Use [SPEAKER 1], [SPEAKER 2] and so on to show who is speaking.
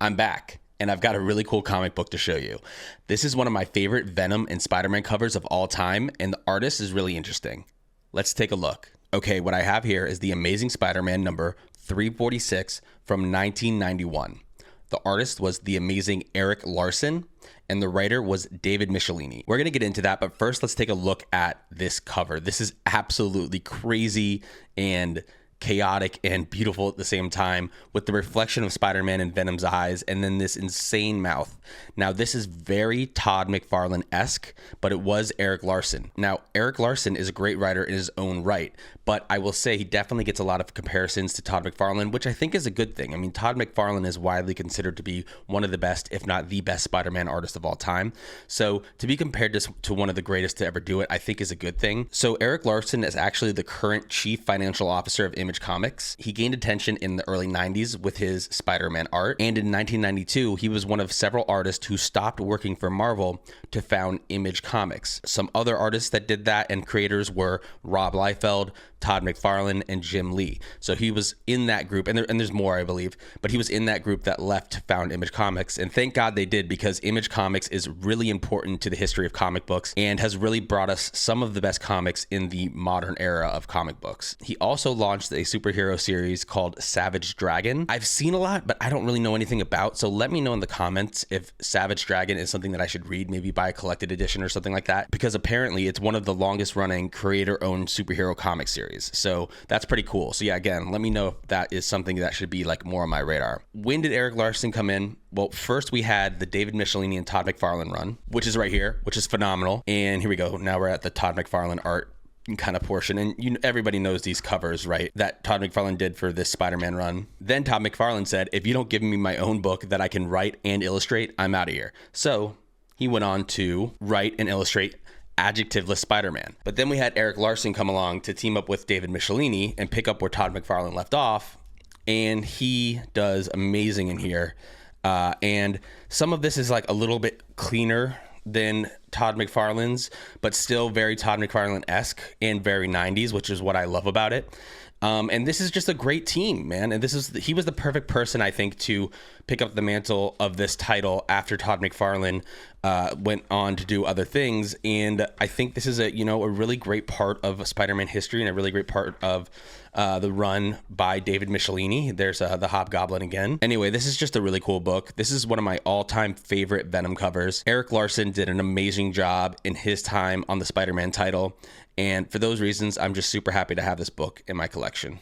[SPEAKER 1] I'm back, and I've got a really cool comic book to show you. This is one of my favorite Venom and Spider-Man covers of all time, and the artist is really interesting. Let's take a look. Okay, what I have here is the Amazing Spider-Man number 346 from 1991. The artist was the amazing Erik Larsen, and the writer was David Michelinie. We're gonna get into that, but first let's take a look at this cover. This is absolutely crazy and chaotic and beautiful at the same time, with the reflection of Spider-Man in Venom's eyes and then this insane mouth. Now, this is very Todd McFarlane-esque, but it was Erik Larsen. Now, Erik Larsen is a great writer in his own right, but I will say he definitely gets a lot of comparisons to Todd McFarlane, which I think is a good thing. I mean, Todd McFarlane is widely considered to be one of the best, if not the best, Spider-Man artist of all time. So to be compared to one of the greatest to ever do it, I think is a good thing. So Erik Larsen is actually the current chief financial officer of Image Comics. He gained attention in the early 90s with his Spider-Man art, and in 1992 he was one of several artists who stopped working for Marvel to found Image Comics. Some other artists that did that and creators were Rob Liefeld, Todd McFarlane, and Jim Lee. So he was in that group, and there's more, I believe, but he was in that group that left to found Image Comics, and thank God they did, because Image Comics is really important to the history of comic books and has really brought us some of the best comics in the modern era of comic books. He also launched a superhero series called Savage Dragon. I've seen a lot, but I don't really know anything about, so let me know in the comments if Savage Dragon is something that I should read, maybe buy a collected edition or something like that, because apparently it's one of the longest running creator-owned superhero comic series. So that's pretty cool. So yeah, again, let me know if that is something that should be like more on my radar. When did Erik Larsen come in? Well, first we had the David Michelinie and Todd McFarlane run, which is right here, which is phenomenal. And here we go. Now we're at the Todd McFarlane art kind of portion, and everybody knows these covers, right, that Todd McFarlane did for this Spider-Man run. Then Todd McFarlane said, if you don't give me my own book that I can write and illustrate, I'm out of here. So he went on to write and illustrate Adjectiveless Spider-Man. But then we had Erik Larsen come along to team up with David Michelinie and pick up where Todd McFarlane left off, and he does amazing in here. And some of this is like a little bit cleaner than Todd McFarlane's, but still very Todd McFarlane-esque and very 90s, which is what I love about it. And this is just a great team, man. And he was the perfect person, I think, to pick up the mantle of this title after Todd McFarlane went on to do other things. And I think this is a really great part of Spider-Man history and a really great part of the run by David Michelinie. There's the Hobgoblin again. Anyway, this is just a really cool book. This is one of my all-time favorite Venom covers. Erik Larsen did an amazing job in his time on the Spider-Man title. And for those reasons, I'm just super happy to have this book in my collection.